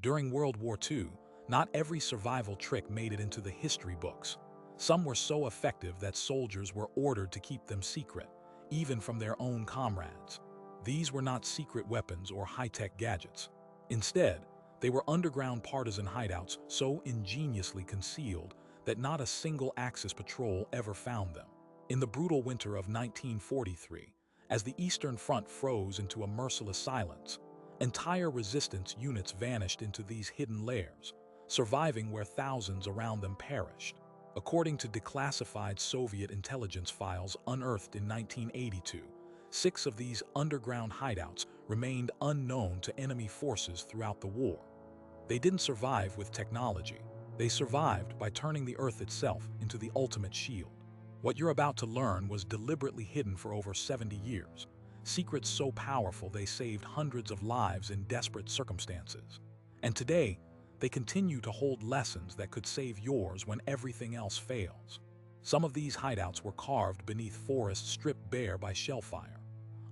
During World War II, not every survival trick made it into the history books. Some were so effective that soldiers were ordered to keep them secret, even from their own comrades. These were not secret weapons or high-tech gadgets. Instead, they were underground partisan hideouts so ingeniously concealed that not a single Axis patrol ever found them. In the brutal winter of 1943, as the Eastern Front froze into a merciless silence, entire resistance units vanished into these hidden lairs, surviving where thousands around them perished. According to declassified Soviet intelligence files unearthed in 1982, 6 of these underground hideouts remained unknown to enemy forces throughout the war. They didn't survive with technology. They survived by turning the Earth itself into the ultimate shield. What you're about to learn was deliberately hidden for over 70 years. Secrets so powerful they saved hundreds of lives in desperate circumstances. And today, they continue to hold lessons that could save yours when everything else fails. Some of these hideouts were carved beneath forests stripped bare by shellfire.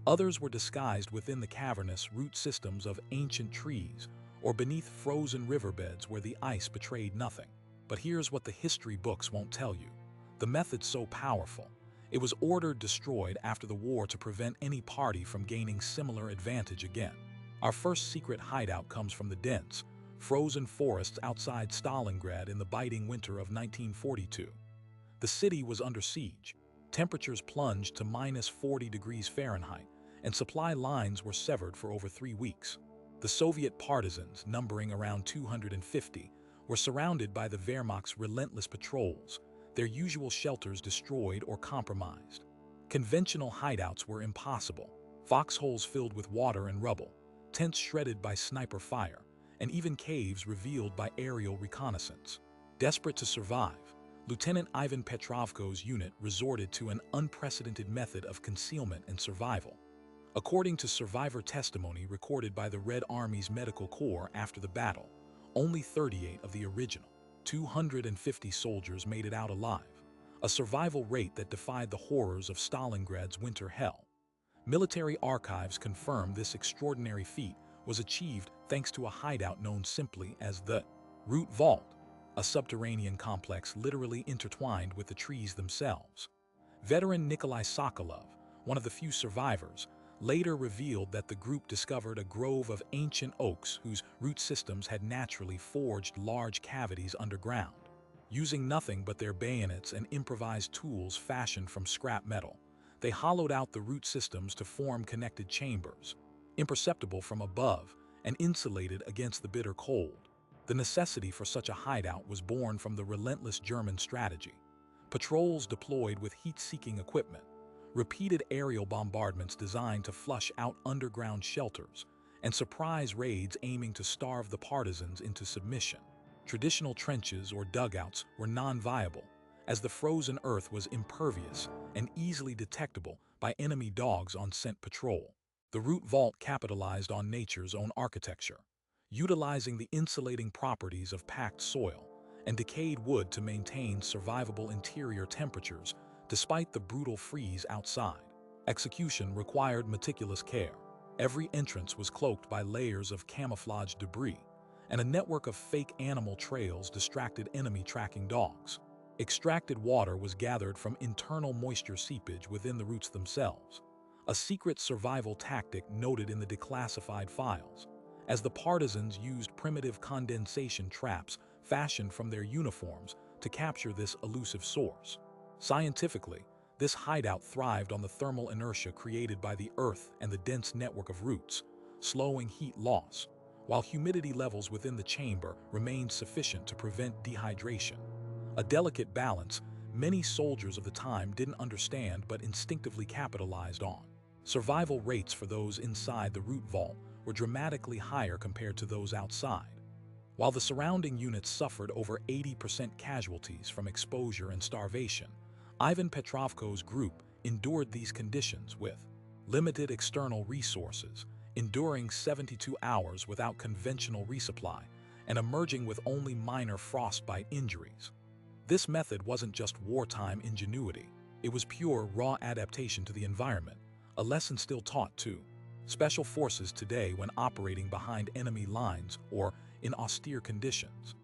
Others were disguised within the cavernous root systems of ancient trees or beneath frozen riverbeds where the ice betrayed nothing. But here's what the history books won't tell you. The method's so powerful, it was ordered destroyed after the war to prevent any party from gaining similar advantage again. Our first secret hideout comes from the dense, frozen forests outside Stalingrad in the biting winter of 1942. The city was under siege. Temperatures plunged to -40 degrees Fahrenheit, and supply lines were severed for over 3 weeks. The Soviet partisans, numbering around 250, were surrounded by the Wehrmacht's relentless patrols, their usual shelters destroyed or compromised. Conventional hideouts were impossible, foxholes filled with water and rubble, tents shredded by sniper fire, and even caves revealed by aerial reconnaissance. Desperate to survive, Lieutenant Ivan Petrovko's unit resorted to an unprecedented method of concealment and survival. According to survivor testimony recorded by the Red Army's Medical Corps after the battle, only 38 of the original 250 soldiers made it out alive, a survival rate that defied the horrors of Stalingrad's winter hell. Military archives confirm this extraordinary feat was achieved thanks to a hideout known simply as the Root Vault, a subterranean complex literally intertwined with the trees themselves. Veteran Nikolai Sokolov, one of the few survivors, later revealed that the group discovered a grove of ancient oaks whose root systems had naturally forged large cavities underground. Using nothing but their bayonets and improvised tools fashioned from scrap metal, they hollowed out the root systems to form connected chambers, imperceptible from above and insulated against the bitter cold. The necessity for such a hideout was born from the relentless German strategy. Patrols deployed with heat-seeking equipment, repeated aerial bombardments designed to flush out underground shelters, and surprise raids aiming to starve the partisans into submission. Traditional trenches or dugouts were non-viable, as the frozen earth was impervious and easily detectable by enemy dogs on scent patrol. The Root Vault capitalized on nature's own architecture, utilizing the insulating properties of packed soil and decayed wood to maintain survivable interior temperatures despite the brutal freeze outside. Execution required meticulous care. Every entrance was cloaked by layers of camouflage debris, and a network of fake animal trails distracted enemy tracking dogs. Extracted water was gathered from internal moisture seepage within the roots themselves, a secret survival tactic noted in the declassified files, as the partisans used primitive condensation traps fashioned from their uniforms to capture this elusive source. Scientifically, this hideout thrived on the thermal inertia created by the earth and the dense network of roots, slowing heat loss, while humidity levels within the chamber remained sufficient to prevent dehydration. A delicate balance many soldiers of the time didn't understand but instinctively capitalized on. Survival rates for those inside the Root Vault were dramatically higher compared to those outside. While the surrounding units suffered over 80% casualties from exposure and starvation, Ivan Petrovko's group endured these conditions with limited external resources, enduring 72 hours without conventional resupply, and emerging with only minor frostbite injuries. This method wasn't just wartime ingenuity, it was pure, raw adaptation to the environment, a lesson still taught to special forces today when operating behind enemy lines or in austere conditions.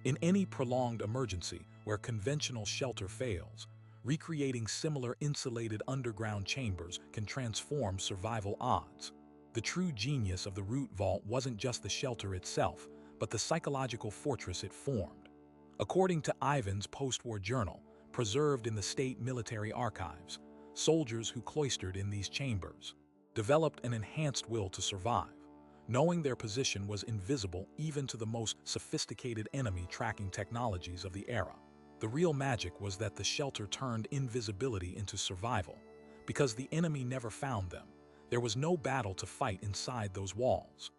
In any prolonged emergency where conventional shelter fails, recreating similar insulated underground chambers can transform survival odds. The true genius of the root vault wasn't just the shelter itself, but the psychological fortress it formed. According to Ivan's post-war journal, preserved in the state military archives, soldiers who cloistered in these chambers developed an enhanced will to survive, knowing their position was invisible even to the most sophisticated enemy tracking technologies of the era. The real magic was that the shelter turned invisibility into survival. Because the enemy never found them, there was no battle to fight inside those walls.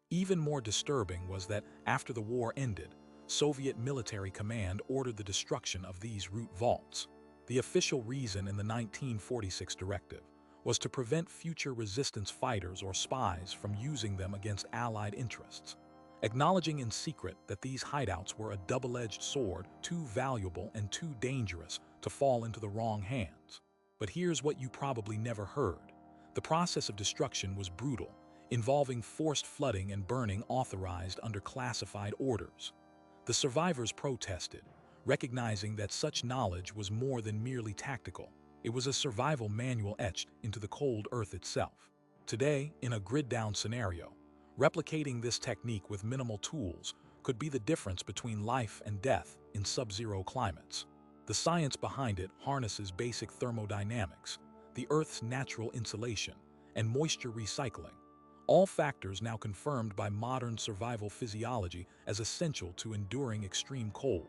Even more disturbing was that after the war ended, Soviet military command ordered the destruction of these root vaults. The official reason in the 1946 directive was to prevent future resistance fighters or spies from using them against Allied interests, acknowledging in secret that these hideouts were a double-edged sword, too valuable and too dangerous to fall into the wrong hands. But here's what you probably never heard. The process of destruction was brutal, involving forced flooding and burning authorized under classified orders. The survivors protested, recognizing that such knowledge was more than merely tactical. It was a survival manual etched into the cold earth itself. Today, in a grid-down scenario, replicating this technique with minimal tools could be the difference between life and death in sub-zero climates. The science behind it harnesses basic thermodynamics, the Earth's natural insulation, and moisture recycling, all factors now confirmed by modern survival physiology as essential to enduring extreme cold.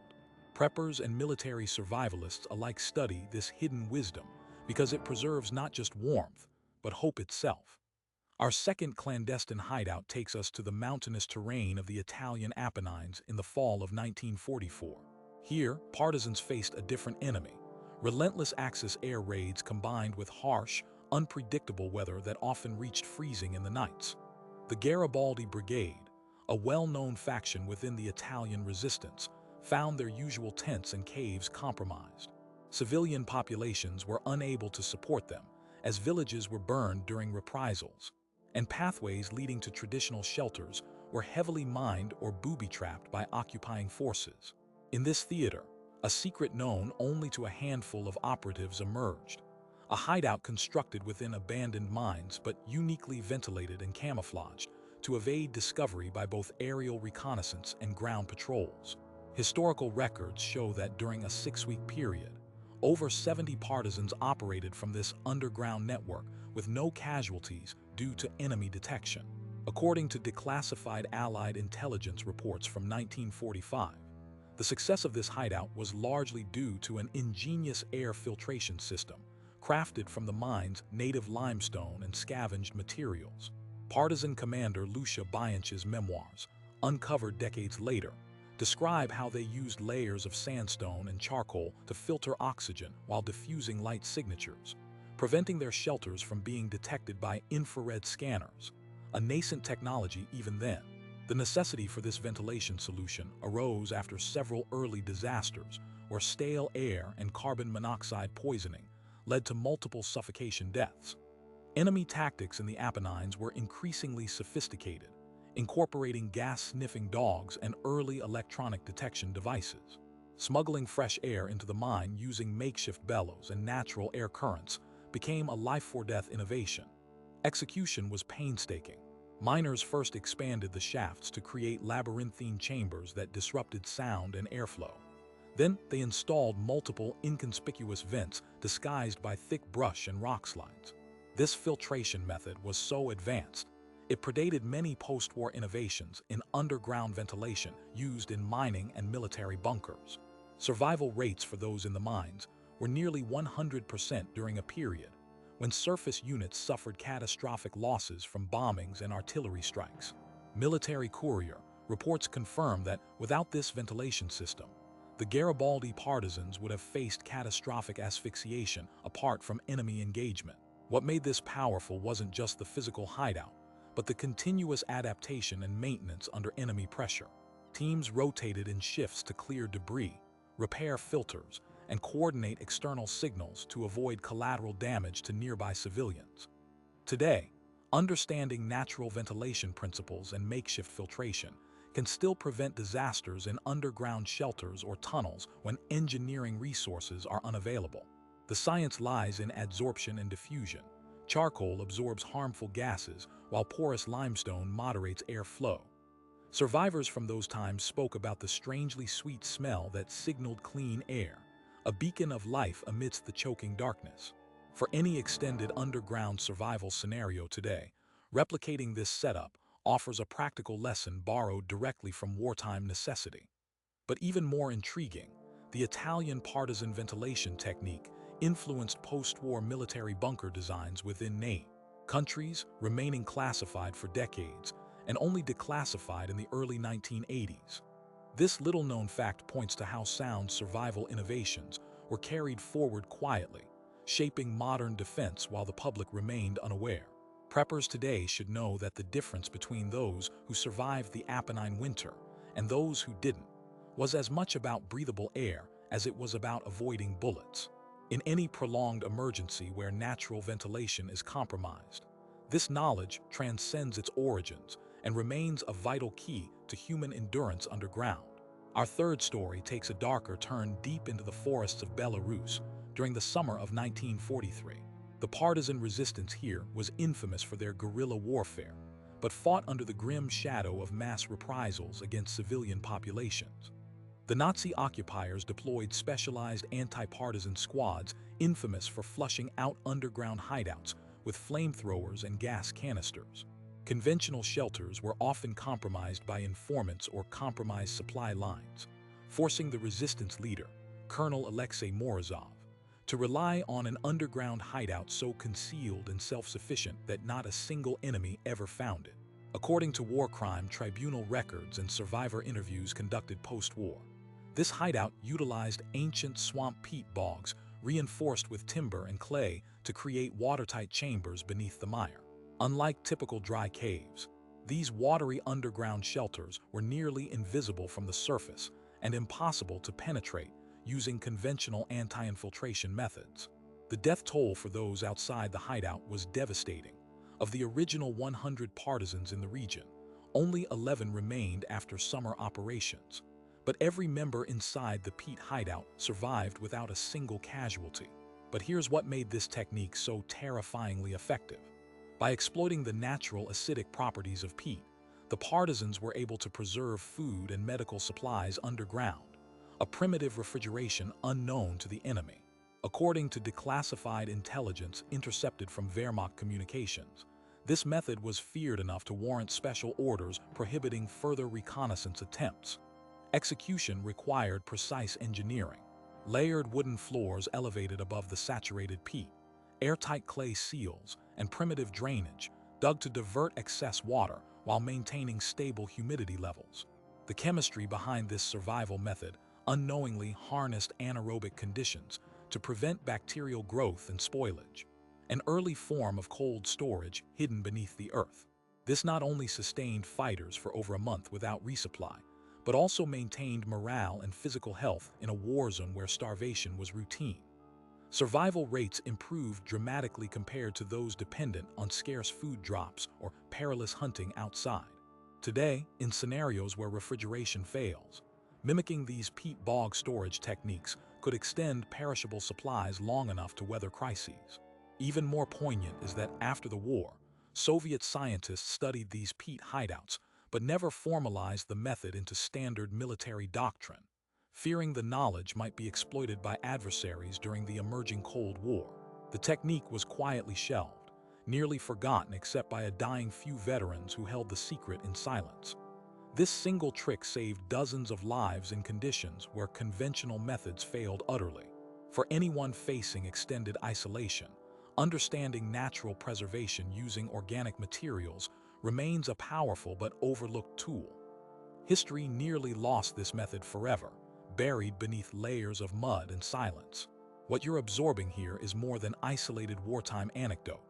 Preppers and military survivalists alike study this hidden wisdom because it preserves not just warmth, but hope itself. Our second clandestine hideout takes us to the mountainous terrain of the Italian Apennines in the fall of 1944. Here, partisans faced a different enemy: relentless Axis air raids combined with harsh, unpredictable weather that often reached freezing in the nights. The Garibaldi Brigade, a well-known faction within the Italian resistance, found their usual tents and caves compromised. Civilian populations were unable to support them, as villages were burned during reprisals, and pathways leading to traditional shelters were heavily mined or booby-trapped by occupying forces. In this theater, a secret known only to a handful of operatives emerged: a hideout constructed within abandoned mines but uniquely ventilated and camouflaged to evade discovery by both aerial reconnaissance and ground patrols. Historical records show that during a 6-week period, over 70 partisans operated from this underground network with no casualties due to enemy detection. According to declassified Allied intelligence reports from 1945, the success of this hideout was largely due to an ingenious air filtration system crafted from the mine's native limestone and scavenged materials. Partisan commander Lucia Bianchi's memoirs, uncovered decades later, describe how they used layers of sandstone and charcoal to filter oxygen while diffusing light signatures, preventing their shelters from being detected by infrared scanners, a nascent technology even then. The necessity for this ventilation solution arose after several early disasters where stale air and carbon monoxide poisoning led to multiple suffocation deaths. Enemy tactics in the Apennines were increasingly sophisticated, incorporating gas-sniffing dogs and early electronic detection devices. Smuggling fresh air into the mine using makeshift bellows and natural air currents became a life-or-death innovation. Execution was painstaking. Miners first expanded the shafts to create labyrinthine chambers that disrupted sound and airflow. Then they installed multiple inconspicuous vents disguised by thick brush and rock slides. This filtration method was so advanced, it predated many post-war innovations in underground ventilation used in mining and military bunkers. Survival rates for those in the mines were nearly 100% during a period when surface units suffered catastrophic losses from bombings and artillery strikes. Military Courier reports confirm that without this ventilation system, the Garibaldi partisans would have faced catastrophic asphyxiation apart from enemy engagement. What made this powerful wasn't just the physical hideout, but the continuous adaptation and maintenance under enemy pressure. Teams rotated in shifts to clear debris, repair filters, and coordinate external signals to avoid collateral damage to nearby civilians. Today, understanding natural ventilation principles and makeshift filtration can still prevent disasters in underground shelters or tunnels when engineering resources are unavailable. The science lies in adsorption and diffusion. Charcoal absorbs harmful gases, while porous limestone moderates airflow. Survivors from those times spoke about the strangely sweet smell that signaled clean air, a beacon of life amidst the choking darkness. For any extended underground survival scenario today, replicating this setup offers a practical lesson borrowed directly from wartime necessity. But even more intriguing, the Italian partisan ventilation technique influenced post-war military bunker designs within NATO countries, remaining classified for decades and only declassified in the early 1980s. This little-known fact points to how sound survival innovations were carried forward quietly, shaping modern defense while the public remained unaware. Preppers today should know that the difference between those who survived the Apennine winter and those who didn't was as much about breathable air as it was about avoiding bullets. In any prolonged emergency where natural ventilation is compromised, this knowledge transcends its origins and remains a vital key to human endurance underground. Our third story takes a darker turn deep into the forests of Belarus during the summer of 1943. The partisan resistance here was infamous for their guerrilla warfare, but fought under the grim shadow of mass reprisals against civilian populations. The Nazi occupiers deployed specialized anti-partisan squads infamous for flushing out underground hideouts with flamethrowers and gas canisters. Conventional shelters were often compromised by informants or compromised supply lines, forcing the resistance leader, Colonel Alexei Morozov, to rely on an underground hideout so concealed and self-sufficient that not a single enemy ever found it. According to war crime tribunal records and survivor interviews conducted post-war, this hideout utilized ancient swamp peat bogs reinforced with timber and clay to create watertight chambers beneath the mire. Unlike typical dry caves, these watery underground shelters were nearly invisible from the surface and impossible to penetrate using conventional anti-infiltration methods. The death toll for those outside the hideout was devastating. Of the original 100 partisans in the region, only 11 remained after summer operations. But every member inside the peat hideout survived without a single casualty. But here's what made this technique so terrifyingly effective. By exploiting the natural acidic properties of peat, the partisans were able to preserve food and medical supplies underground, a primitive refrigeration unknown to the enemy. According to declassified intelligence intercepted from Wehrmacht communications, this method was feared enough to warrant special orders prohibiting further reconnaissance attempts. Execution required precise engineering. Layered wooden floors elevated above the saturated peat, airtight clay seals, and primitive drainage dug to divert excess water while maintaining stable humidity levels. The chemistry behind this survival method unknowingly harnessed anaerobic conditions to prevent bacterial growth and spoilage, an early form of cold storage hidden beneath the earth. This not only sustained fighters for over a month without resupply, but also maintained morale and physical health in a war zone where starvation was routine. Survival rates improved dramatically compared to those dependent on scarce food drops or perilous hunting outside. Today, in scenarios where refrigeration fails, mimicking these peat bog storage techniques could extend perishable supplies long enough to weather crises. Even more poignant is that after the war, Soviet scientists studied these peat hideouts but never formalized the method into standard military doctrine, fearing the knowledge might be exploited by adversaries during the emerging Cold War. The technique was quietly shelved, nearly forgotten except by a dying few veterans who held the secret in silence. This single trick saved dozens of lives in conditions where conventional methods failed utterly. For anyone facing extended isolation, understanding natural preservation using organic materials remains a powerful but overlooked tool. History nearly lost this method forever, buried beneath layers of mud and silence. What you're absorbing here is more than isolated wartime anecdote.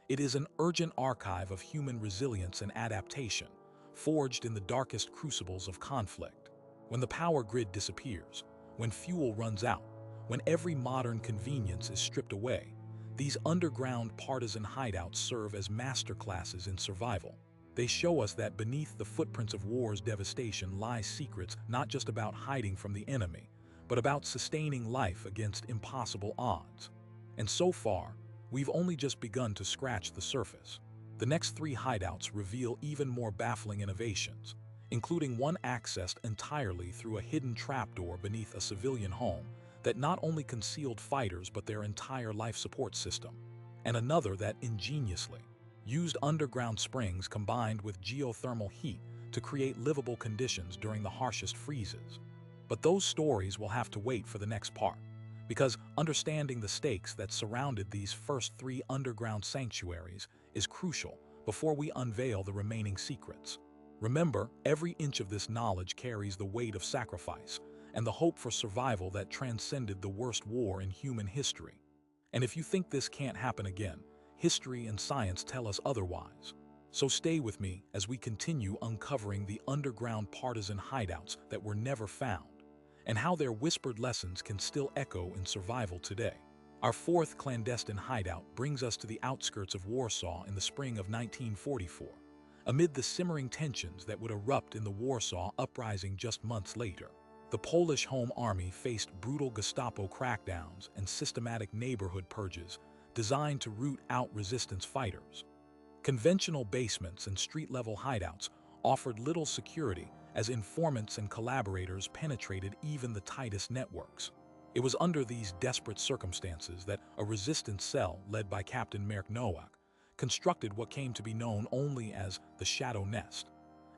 It is an urgent archive of human resilience and adaptation, forged in the darkest crucibles of conflict. When the power grid disappears, when fuel runs out, when every modern convenience is stripped away, these underground partisan hideouts serve as masterclasses in survival. They show us that beneath the footprints of war's devastation lie secrets not just about hiding from the enemy, but about sustaining life against impossible odds. And so far, we've only just begun to scratch the surface. The next 3 hideouts reveal even more baffling innovations, including one accessed entirely through a hidden trapdoor beneath a civilian home that not only concealed fighters but their entire life support system, and another that ingeniously used underground springs combined with geothermal heat to create livable conditions during the harshest freezes. But those stories will have to wait for the next part, because understanding the stakes that surrounded these first 3 underground sanctuaries is crucial before we unveil the remaining secrets. Remember, every inch of this knowledge carries the weight of sacrifice and the hope for survival that transcended the worst war in human history. And if you think this can't happen again, history and science tell us otherwise. So stay with me as we continue uncovering the underground partisan hideouts that were never found, and how their whispered lessons can still echo in survival today. Our 4th clandestine hideout brings us to the outskirts of Warsaw in the spring of 1944, amid the simmering tensions that would erupt in the Warsaw Uprising just months later. The Polish Home Army faced brutal Gestapo crackdowns and systematic neighborhood purges designed to root out resistance fighters. Conventional basements and street-level hideouts offered little security as informants and collaborators penetrated even the tightest networks. It was under these desperate circumstances that a resistance cell led by Captain Mark Nowak constructed what came to be known only as the Shadow Nest,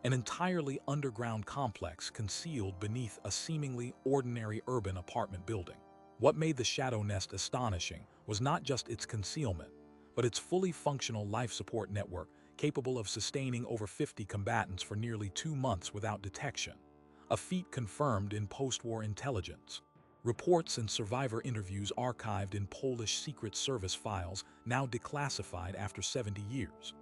an entirely underground complex concealed beneath a seemingly ordinary urban apartment building. What made the Shadow Nest astonishing was not just its concealment, but its fully functional life support network capable of sustaining over 50 combatants for nearly 2 months without detection, a feat confirmed in post-war intelligence. Reports and survivor interviews archived in Polish Secret Service files, now declassified after 70 years.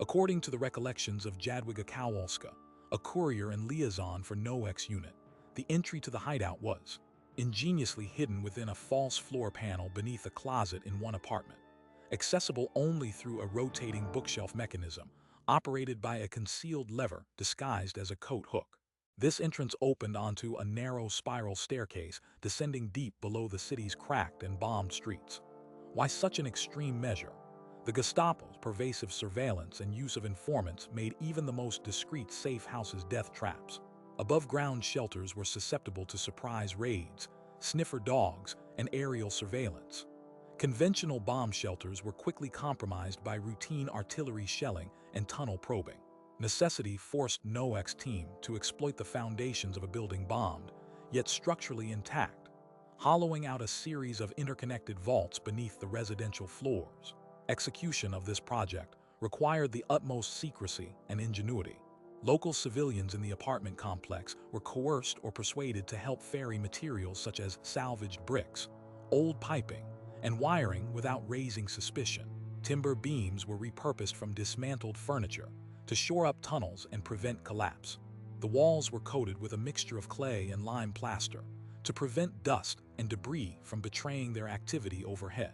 According to the recollections of Jadwiga Kowalska, a courier and liaison for Nowak's unit, the entry to the hideout was ingeniously hidden within a false floor panel beneath a closet in one apartment, accessible only through a rotating bookshelf mechanism operated by a concealed lever disguised as a coat hook. This entrance opened onto a narrow spiral staircase descending deep below the city's cracked and bombed streets. Why such an extreme measure? The Gestapo's pervasive surveillance and use of informants made even the most discreet safe houses death traps. Above-ground shelters were susceptible to surprise raids, sniffer dogs, and aerial surveillance. Conventional bomb shelters were quickly compromised by routine artillery shelling and tunnel probing. Necessity forced Nowak's team to exploit the foundations of a building bombed, yet structurally intact, hollowing out a series of interconnected vaults beneath the residential floors. Execution of this project required the utmost secrecy and ingenuity. Local civilians in the apartment complex were coerced or persuaded to help ferry materials such as salvaged bricks, old piping, and wiring without raising suspicion. Timber beams were repurposed from dismantled furniture to shore up tunnels and prevent collapse. The walls were coated with a mixture of clay and lime plaster to prevent dust and debris from betraying their activity overhead.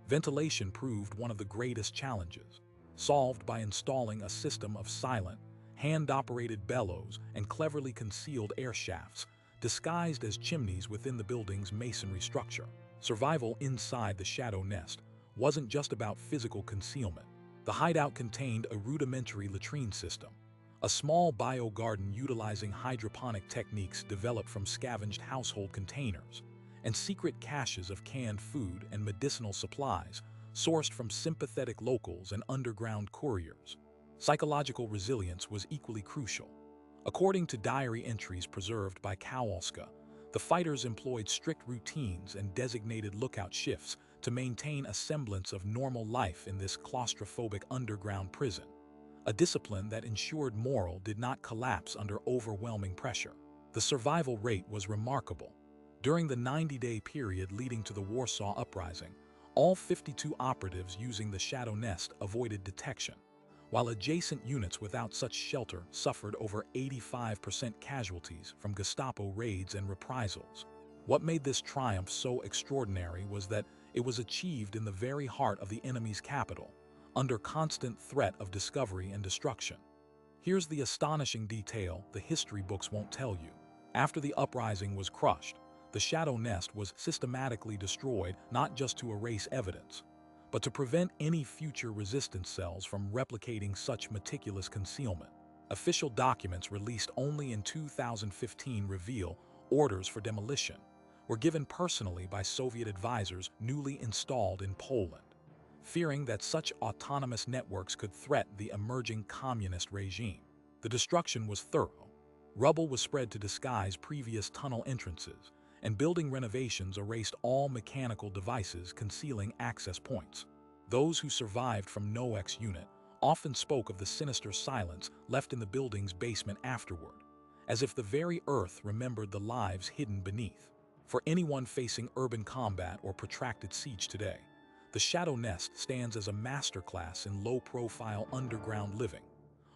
Ventilation proved one of the greatest challenges, solved by installing a system of silent, hand-operated bellows and cleverly concealed air shafts disguised as chimneys within the building's masonry structure. Survival inside the Shadow Nest wasn't just about physical concealment. The hideout contained a rudimentary latrine system, a small biogarden utilizing hydroponic techniques developed from scavenged household containers, and secret caches of canned food and medicinal supplies sourced from sympathetic locals and underground couriers. Psychological resilience was equally crucial. According to diary entries preserved by Kowalska, the fighters employed strict routines and designated lookout shifts to maintain a semblance of normal life in this claustrophobic underground prison, a discipline that ensured morale did not collapse under overwhelming pressure. The survival rate was remarkable. During the 90-day period leading to the Warsaw Uprising, all 52 operatives using the Shadow Nest avoided detection, while adjacent units without such shelter suffered over 85% casualties from Gestapo raids and reprisals. What made this triumph so extraordinary was that it was achieved in the very heart of the enemy's capital, under constant threat of discovery and destruction. Here's the astonishing detail the history books won't tell you. After the uprising was crushed, the shadow nest was systematically destroyed not just to erase evidence, but to prevent any future resistance cells from replicating such meticulous concealment. Official documents released only in 2015 reveal orders for demolition were given personally by Soviet advisors newly installed in Poland, fearing that such autonomous networks could threaten the emerging communist regime. The destruction was thorough. Rubble was spread to disguise previous tunnel entrances, and building renovations erased all mechanical devices concealing access points. Those who survived from Noek's unit often spoke of the sinister silence left in the building's basement afterward, as if the very earth remembered the lives hidden beneath. For anyone facing urban combat or protracted siege today, the Shadow Nest stands as a masterclass in low-profile underground living,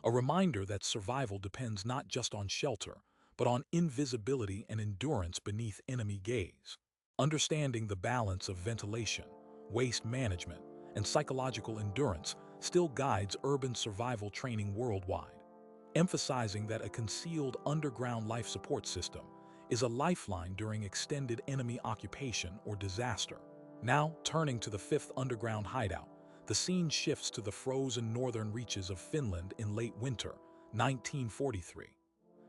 a reminder that survival depends not just on shelter, but on invisibility and endurance beneath enemy gaze. Understanding the balance of ventilation, waste management, and psychological endurance still guides urban survival training worldwide, emphasizing that a concealed underground life support system is a lifeline during extended enemy occupation or disaster. Now, turning to the fifth underground hideout, the scene shifts to the frozen northern reaches of Finland in late winter, 1943.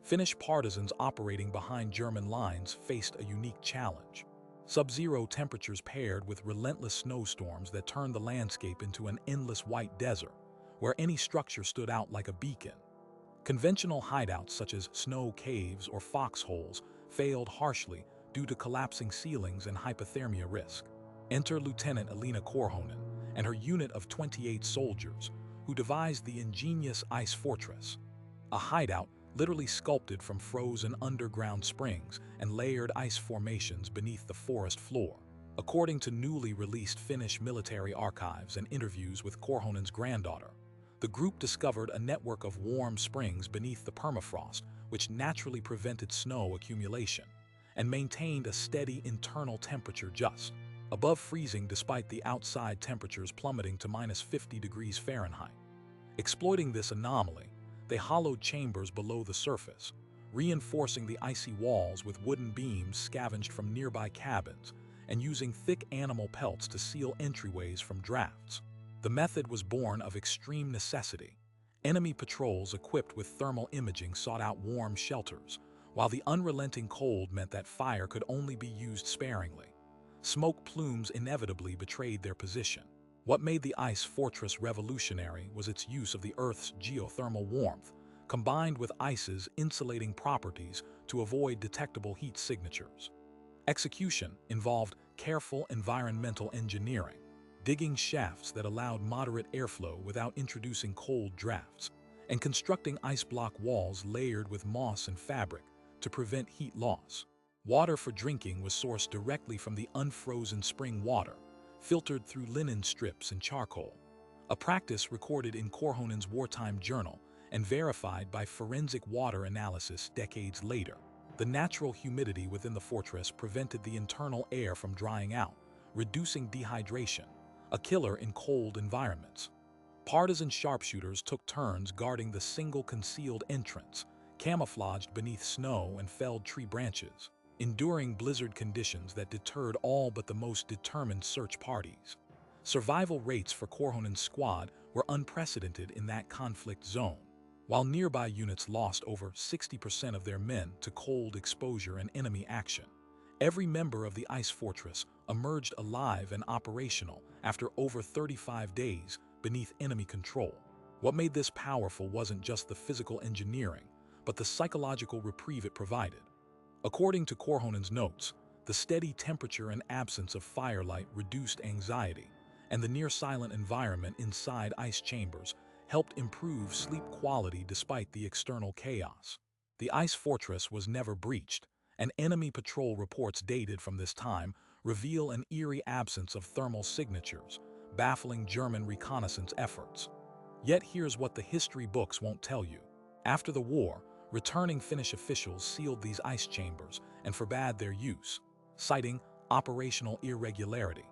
Finnish partisans operating behind German lines faced a unique challenge. Sub-zero temperatures paired with relentless snowstorms that turned the landscape into an endless white desert, where any structure stood out like a beacon. Conventional hideouts such as snow caves or foxholes failed harshly due to collapsing ceilings and hypothermia risk. Enter Lieutenant Elina Korhonen and her unit of 28 soldiers, who devised the ingenious ice fortress, a hideout literally sculpted from frozen underground springs and layered ice formations beneath the forest floor. According to newly released Finnish military archives and interviews with Korhonen's granddaughter, the group discovered a network of warm springs beneath the permafrost which naturally prevented snow accumulation and maintained a steady internal temperature just above freezing despite the outside temperatures plummeting to -50 degrees Fahrenheit. Exploiting this anomaly, they hollowed chambers below the surface, reinforcing the icy walls with wooden beams scavenged from nearby cabins and using thick animal pelts to seal entryways from drafts. The method was born of extreme necessity. Enemy patrols equipped with thermal imaging sought out warm shelters, while the unrelenting cold meant that fire could only be used sparingly. Smoke plumes inevitably betrayed their position. What made the ice fortress revolutionary was its use of the Earth's geothermal warmth, combined with ice's insulating properties to avoid detectable heat signatures. Execution involved careful environmental engineering, digging shafts that allowed moderate airflow without introducing cold drafts, and constructing ice block walls layered with moss and fabric to prevent heat loss. Water for drinking was sourced directly from the unfrozen spring water, filtered through linen strips and charcoal, a practice recorded in Korhonen's wartime journal and verified by forensic water analysis decades later. The natural humidity within the fortress prevented the internal air from drying out, reducing dehydration, a killer in cold environments. Partisan sharpshooters took turns guarding the single concealed entrance, camouflaged beneath snow and felled tree branches, enduring blizzard conditions that deterred all but the most determined search parties. Survival rates for Korhonen's squad were unprecedented in that conflict zone. While nearby units lost over 60% of their men to cold exposure and enemy action, every member of the ice fortress emerged alive and operational after over 35 days beneath enemy control. What made this powerful wasn't just the physical engineering, but the psychological reprieve it provided. According to Korhonen's notes, the steady temperature and absence of firelight reduced anxiety, and the near-silent environment inside ice chambers helped improve sleep quality despite the external chaos. The ice fortress was never breached, and enemy patrol reports dated from this time reveal an eerie absence of thermal signatures, baffling German reconnaissance efforts. Yet here's what the history books won't tell you. After the war, returning Finnish officials sealed these ice chambers and forbade their use, citing operational irregularity.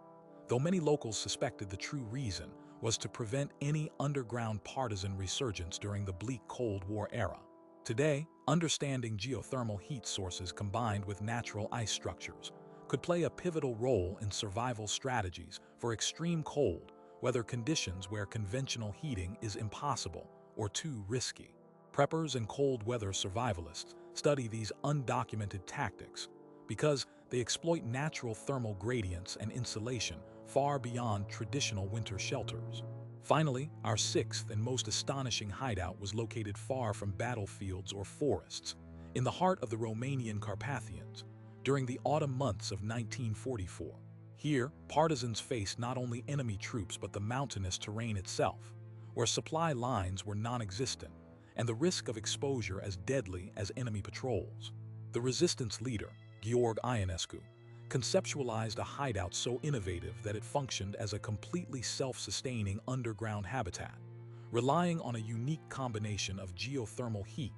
Though many locals suspected the true reason was to prevent any underground partisan resurgence during the bleak Cold War era. Today, understanding geothermal heat sources combined with natural ice structures could play a pivotal role in survival strategies for extreme cold weather conditions where conventional heating is impossible or too risky. Preppers and cold weather survivalists study these undocumented tactics because they exploit natural thermal gradients and insulation far beyond traditional winter shelters. Finally, our sixth and most astonishing hideout was located far from battlefields or forests, in the heart of the Romanian Carpathians, during the autumn months of 1944. Here, partisans faced not only enemy troops but the mountainous terrain itself, where supply lines were non-existent, and the risk of exposure as deadly as enemy patrols. The resistance leader, Ionescu, conceptualized a hideout so innovative that it functioned as a completely self-sustaining underground habitat, relying on a unique combination of geothermal heat,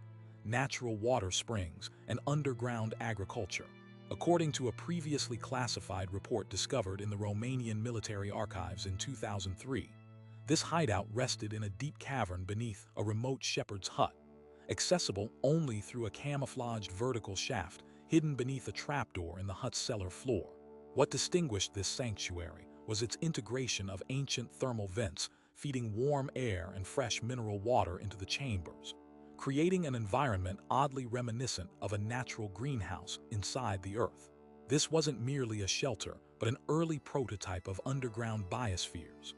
natural water springs, and underground agriculture. According to a previously classified report discovered in the Romanian military archives in 2003, this hideout rested in a deep cavern beneath a remote shepherd's hut, accessible only through a camouflaged vertical shaft hidden beneath a trapdoor in the hut's cellar floor. What distinguished this sanctuary was its integration of ancient thermal vents feeding warm air and fresh mineral water into the chambers, creating an environment oddly reminiscent of a natural greenhouse inside the earth. This wasn't merely a shelter, but an early prototype of underground biospheres.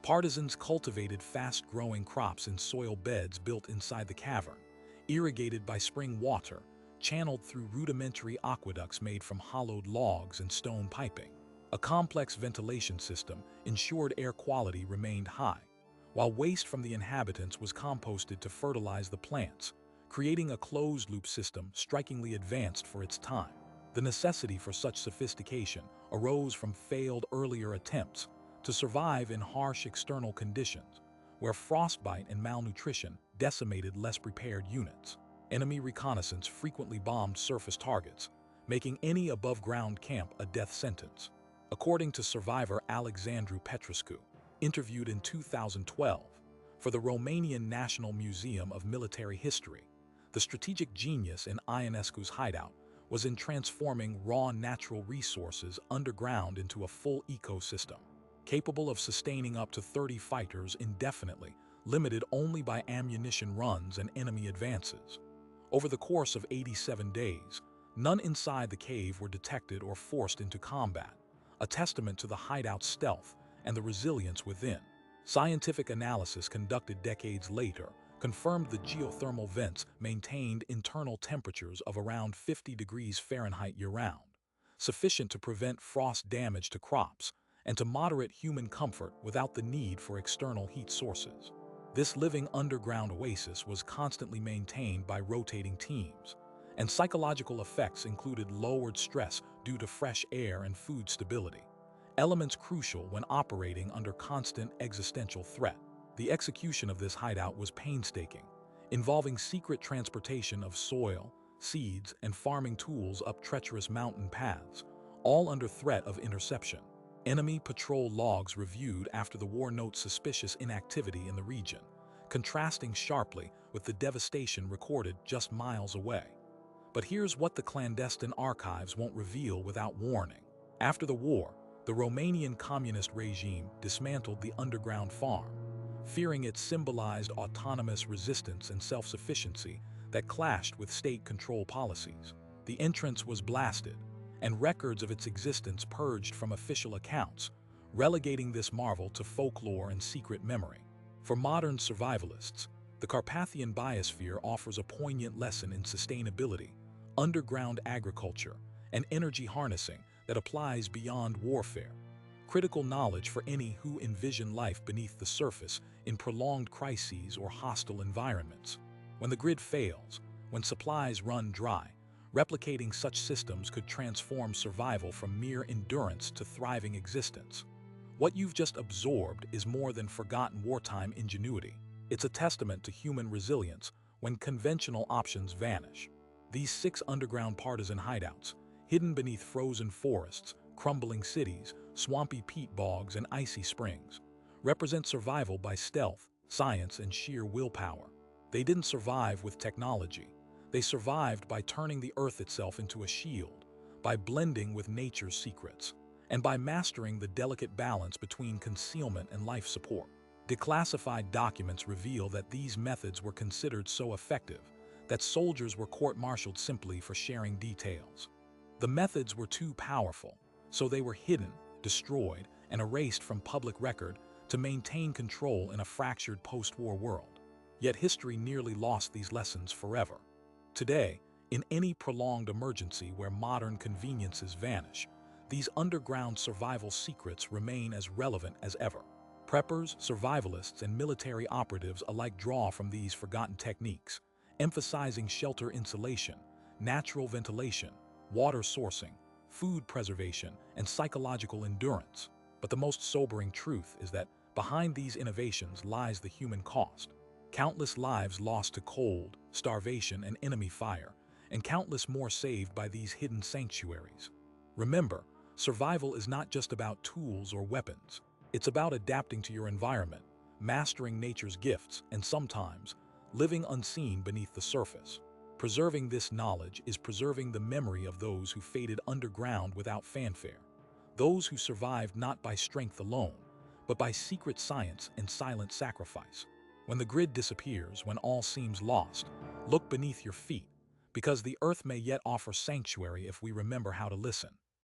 Partisans cultivated fast-growing crops in soil beds built inside the cavern, irrigated by spring water, channeled through rudimentary aqueducts made from hollowed logs and stone piping. A complex ventilation system ensured air quality remained high, while waste from the inhabitants was composted to fertilize the plants, creating a closed-loop system strikingly advanced for its time. The necessity for such sophistication arose from failed earlier attempts to survive in harsh external conditions, where frostbite and malnutrition decimated less prepared units. Enemy reconnaissance frequently bombed surface targets, making any above-ground camp a death sentence. According to survivor Alexandru Petrescu, interviewed in 2012 for the Romanian National Museum of Military History, the strategic genius in Ionescu's hideout was in transforming raw natural resources underground into a full ecosystem, capable of sustaining up to 30 fighters indefinitely, limited only by ammunition runs and enemy advances. Over the course of 87 days, none inside the cave were detected or forced into combat, a testament to the hideout's stealth and the resilience within. Scientific analysis conducted decades later confirmed the geothermal vents maintained internal temperatures of around 50 degrees Fahrenheit year-round, sufficient to prevent frost damage to crops and to moderate human comfort without the need for external heat sources. This living underground oasis was constantly maintained by rotating teams, and psychological effects included lowered stress due to fresh air and food stability, elements crucial when operating under constant existential threat. The execution of this hideout was painstaking, involving secret transportation of soil, seeds, and farming tools up treacherous mountain paths, all under threat of interception. Enemy patrol logs reviewed after the war note suspicious inactivity in the region, contrasting sharply with the devastation recorded just miles away. But here's what the clandestine archives won't reveal without warning. After the war, the Romanian communist regime dismantled the underground farm, fearing it symbolized autonomous resistance and self-sufficiency that clashed with state control policies. The entrance was blasted, and records of its existence purged from official accounts, relegating this marvel to folklore and secret memory. For modern survivalists, the Carpathian biosphere offers a poignant lesson in sustainability, underground agriculture, and energy harnessing that applies beyond warfare. Critical knowledge for any who envision life beneath the surface in prolonged crises or hostile environments. When the grid fails, when supplies run dry, replicating such systems could transform survival from mere endurance to thriving existence. What you've just absorbed is more than forgotten wartime ingenuity. It's a testament to human resilience when conventional options vanish. These 6 underground partisan hideouts, hidden beneath frozen forests, crumbling cities, swampy peat bogs, and icy springs, represent survival by stealth, science, and sheer willpower. They didn't survive with technology. They survived by turning the earth itself into a shield, by blending with nature's secrets, and by mastering the delicate balance between concealment and life support. Declassified documents reveal that these methods were considered so effective that soldiers were court-martialed simply for sharing details. The methods were too powerful, so they were hidden, destroyed, and erased from public record to maintain control in a fractured post-war world. Yet history nearly lost these lessons forever. Today, in any prolonged emergency where modern conveniences vanish, these underground survival secrets remain as relevant as ever. Preppers, survivalists, and military operatives alike draw from these forgotten techniques, emphasizing shelter insulation, natural ventilation, water sourcing, food preservation, and psychological endurance. But the most sobering truth is that behind these innovations lies the human cost. Countless lives lost to cold, starvation, and enemy fire, and countless more saved by these hidden sanctuaries. Remember, survival is not just about tools or weapons. It's about adapting to your environment, mastering nature's gifts, and sometimes living unseen beneath the surface. Preserving this knowledge is preserving the memory of those who faded underground without fanfare, those who survived not by strength alone, but by secret science and silent sacrifice. When the grid disappears, when all seems lost, look beneath your feet, because the earth may yet offer sanctuary if we remember how to listen.